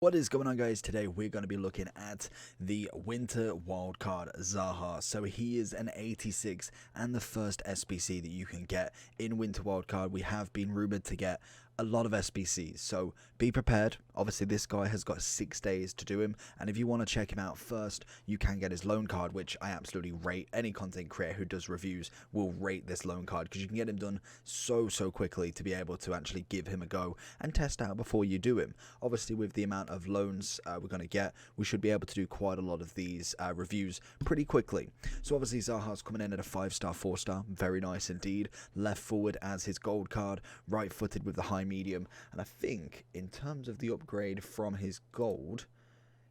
What is going on, guys? Today we're going to be looking at the Winter Wildcard Zaha. So he is an 86 and the first SBC that you can get in Winter Wildcard. We have been rumored to get a lot of SBCs, so be prepared. Obviously this guy has got 6 days to do him, and if you want to check him out first, you can get his loan card, which I absolutely rate. Any content creator who does reviews will rate this loan card because you can get him done so quickly to be able to actually give him a go and test out before you do him. Obviously with the amount of loans we're going to get, we should be able to do quite a lot of these reviews pretty quickly. So obviously Zaha's coming in at a 5-star, 4-star, very nice indeed. Left forward as his gold card, right footed with the high medium, and I think in terms of the upgrade from his gold,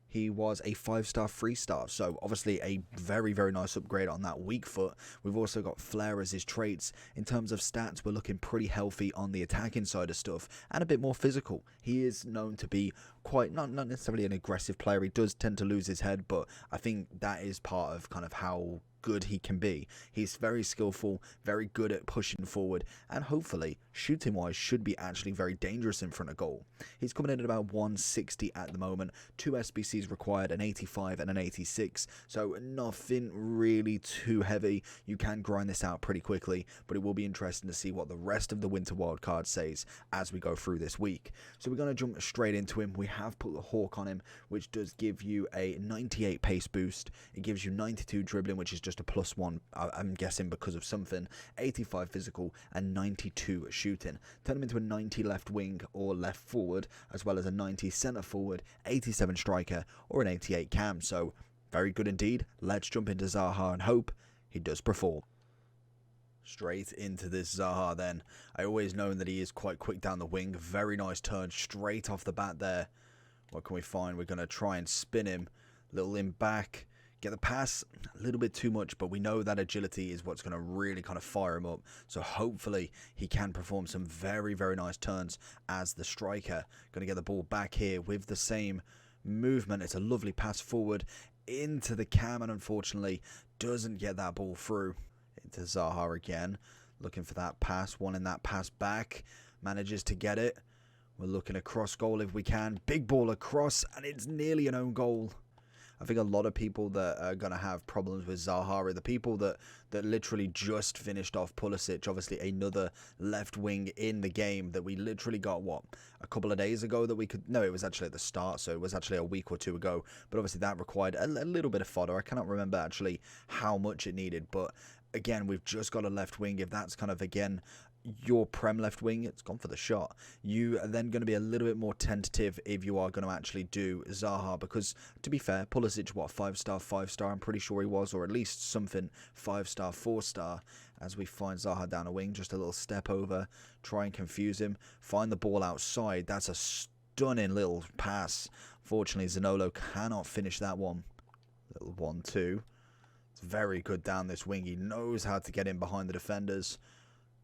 he was a 5-star, 3-star, so obviously a very nice upgrade on that weak foot. We've also got flair as his traits. In terms of stats, we're looking pretty healthy on the attacking side of stuff and a bit more physical. He is known to be quite, not necessarily an aggressive player. He does tend to lose his head, but I think that is part of kind of how good he can be. He's very skillful, very good at pushing forward, and hopefully shooting wise should be actually very dangerous in front of goal. He's coming in at about 160 at the moment. 2 SBCs required, an 85 and an 86, so nothing really too heavy. You can grind this out pretty quickly, but it will be interesting to see what the rest of the Winter Wildcard says as we go through this week. So we're going to jump straight into him. We have put the Hawk on him, which does give you a 98 pace boost. It gives you 92 dribbling, which is just a +1, I'm guessing because of something, 85 physical and 92 shooting. Turn him into a 90 left wing or left forward, as well as a 90 centre forward, 87 striker or an 88 cam. So very good indeed. Let's jump into Zaha and hope he does perform. Straight into this Zaha then. I always know that he is quite quick down the wing. Very nice turn straight off the bat there. What can we find? We're going to try and spin him. Little in back. Get the pass, a little bit too much, but we know that agility is what's going to really kind of fire him up. So hopefully he can perform some very nice turns as the striker. Going to get the ball back here with the same movement. It's a lovely pass forward into the cam, and unfortunately doesn't get that ball through. Into Zaha again, looking for that pass, wanting that pass back. Manages to get it. We're looking across goal if we can. Big ball across, and it's nearly an own goal. I think a lot of people that are going to have problems with Zaha are the people that literally just finished off Pulisic, obviously another left wing in the game that we literally got, what, a couple of days ago that we could, no, it was actually at the start, so it was actually a week or two ago, but obviously that required a little bit of fodder. I cannot remember actually how much it needed, but again, we've just got a left wing. If that's kind of, again, your Prem left wing, it's gone for the shot. You are then going to be a little bit more tentative if you are going to actually do Zaha, because to be fair, Pulisic, what, 5-star, 5-star, I'm pretty sure he was, or at least something 5-star, 4-star. As we find Zaha down a wing, just a little step over, try and confuse him, find the ball outside. That's a stunning little pass. Fortunately, Zanolo cannot finish that one. Little 1-2. It's very good down this wing. He knows how to get in behind the defenders.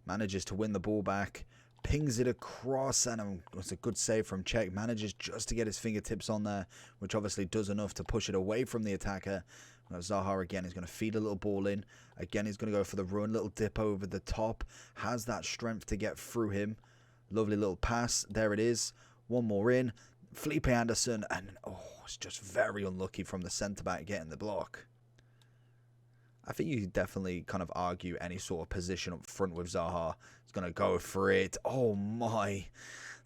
Manages to win the ball back, pings it across, and it's a good save from Czech. Manages just to get his fingertips on there, which obviously does enough to push it away from the attacker. Zaha again is going to feed a little ball in. Again, he's going to go for the run, little dip over the top. Has that strength to get through him. Lovely little pass. There it is. One more in. Felipe Anderson, and it's just very unlucky from the centre-back getting the block. I think you could definitely kind of argue any sort of position up front with Zaha. He's going to go for it. Oh my.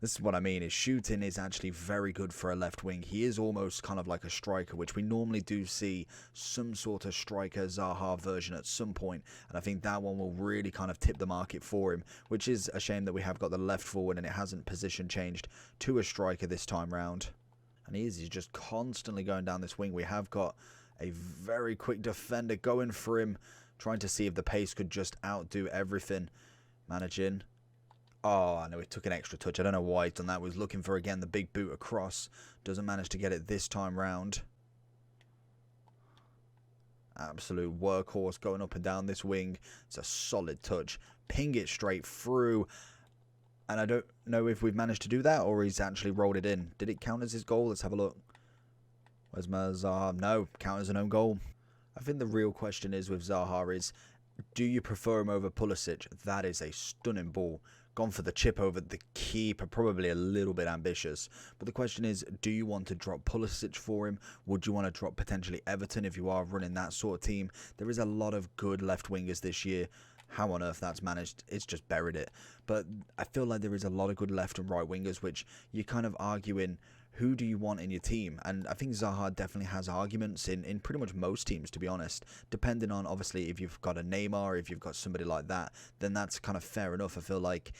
This is what I mean. His shooting is actually very good for a left wing. He is almost kind of like a striker, which we normally do see some sort of striker Zaha version at some point. And I think that one will really kind of tip the market for him, which is a shame that we have got the left forward and it hasn't position changed to a striker this time round. And he's just constantly going down this wing. We have got a very quick defender going for him, trying to see if the pace could just outdo everything. Managing. Oh, I know he took an extra touch. I don't know why he's done that. He was looking for, again, the big boot across. Doesn't manage to get it this time round. Absolute workhorse going up and down this wing. It's a solid touch. Ping it straight through. And I don't know if we've managed to do that or he's actually rolled it in. Did it count as his goal? Let's have a look. Where's my Zaha? No, count as an own goal. I think the real question is with Zaha is, do you prefer him over Pulisic? That is a stunning ball. gone for the chip over the keeper, probably a little bit ambitious. But the question is, do you want to drop Pulisic for him? Would you want to drop potentially Everton if you are running that sort of team? There is a lot of good left wingers this year. How on earth that's managed, it's just buried it. But I feel like there is a lot of good left and right wingers, which you're kind of arguing, who do you want in your team? And I think Zaha definitely has arguments in pretty much most teams, to be honest. Depending on, obviously, if you've got a Neymar, if you've got somebody like that, then that's kind of fair enough. I feel like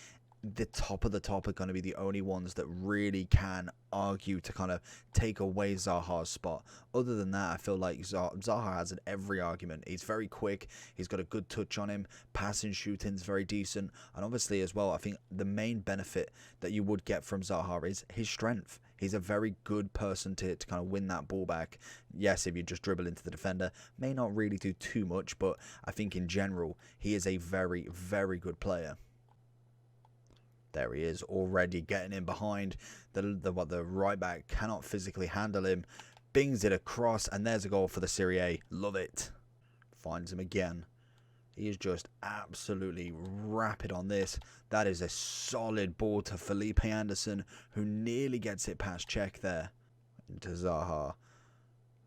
the top of the top are going to be the only ones that really can argue to kind of take away Zaha's spot. Other than that, I feel like Zaha has in every argument. He's very quick. He's got a good touch on him. Passing, shooting's very decent. And obviously as well, I think the main benefit that you would get from Zaha is his strength. He's a very good person to kind of win that ball back. Yes, if you just dribble into the defender, may not really do too much, but I think in general, he is a very, very good player. There he is, already getting in behind. The right back cannot physically handle him. Bings it across, and there's a goal for the Serie A. Love it. Finds him again. He is just absolutely rapid on this. That is a solid ball to Felipe Anderson, who nearly gets it past Czech there. Into Zaha.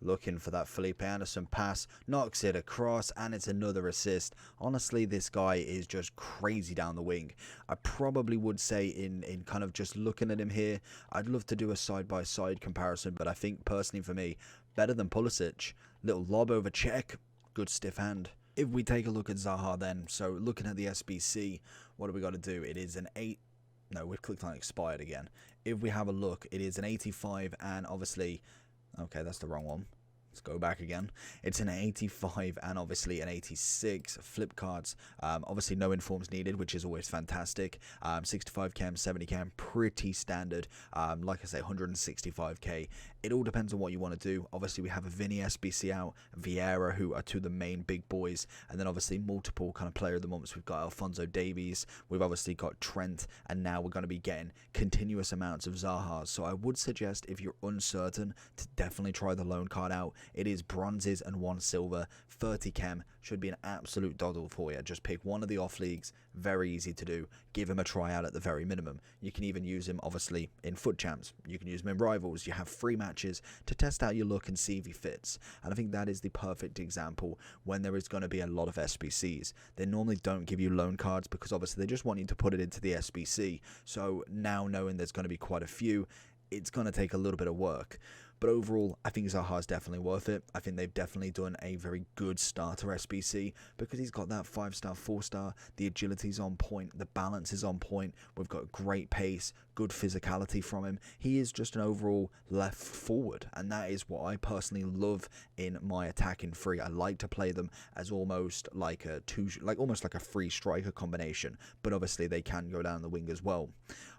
Looking for that Felipe Anderson pass, knocks it across, and it's another assist. Honestly, this guy is just crazy down the wing. I probably would say in kind of just looking at him here, I'd love to do a side-by-side comparison, but I think personally for me, better than Pulisic. Little lob over Czech, good stiff hand. If we take a look at Zaha then, so looking at the SBC, what do we got to do? It is an 8... No, we've clicked on expired again. If we have a look, it is an 85, and obviously... Okay, that's the wrong one. Let's go back again. It's an 85 and obviously an 86 flip cards. Obviously no informs needed, which is always fantastic. 65 cam, 70 cam, pretty standard. Like I say, 165k. It all depends on what you want to do. Obviously we have a Vinny SBC out, Vieira, who are two of the main big boys, and then obviously multiple kind of player of the months. We've got Alphonso Davies, we've obviously got Trent, and now we're going to be getting continuous amounts of Zaha. So I would suggest, if you're uncertain, to definitely try the loan card out. It is bronzes and 1 silver, 30 chem, should be an absolute doddle for you. Just pick one of the off leagues, very easy to do. Give him a tryout at the very minimum. You can even use him obviously in foot champs. You can use him in rivals. You have free matches to test out your look and see if he fits. And I think that is the perfect example when there is going to be a lot of SBCs. They normally don't give you loan cards because obviously they just want you to put it into the SBC. So now knowing there's going to be quite a few, it's going to take a little bit of work. But overall, I think Zaha is definitely worth it. I think they've definitely done a very good starter SBC because he's got that 5-star, 4-star. The agility's on point. The balance is on point. We've got great pace, good physicality from him. He is just an overall left forward, and that is what I personally love in my attacking three. I like to play them as almost like a almost like a free striker combination, but obviously they can go down the wing as well.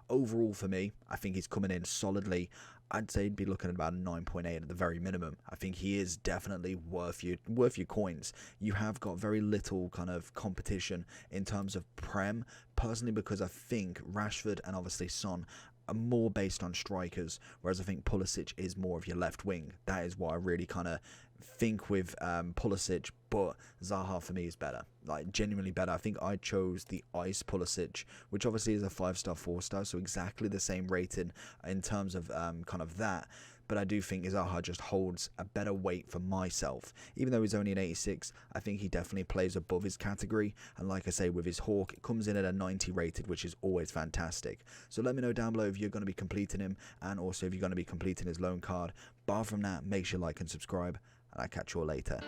Overall, for me, I think he's coming in solidly. I'd say he'd be looking at about a 9.8 at the very minimum. I think he is definitely worth your coins. You have got very little kind of competition in terms of Prem, personally, because I think Rashford and obviously Son are more based on strikers, whereas I think Pulisic is more of your left wing. That is what I really kind of think with Pulisic, but Zaha for me is better, like genuinely better. I think I chose the Ice Pulisic, which obviously is a 5-star, 4-star, so exactly the same rating in terms of kind of that. But I do think Zaha just holds a better weight for myself. Even though he's only an 86, I think he definitely plays above his category. And like I say, with his Hawk, it comes in at a 90 rated, which is always fantastic. So let me know down below if you're going to be completing him, and also if you're going to be completing his loan card. Bar from that, make sure you like and subscribe, and I'll catch you all later.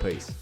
Peace.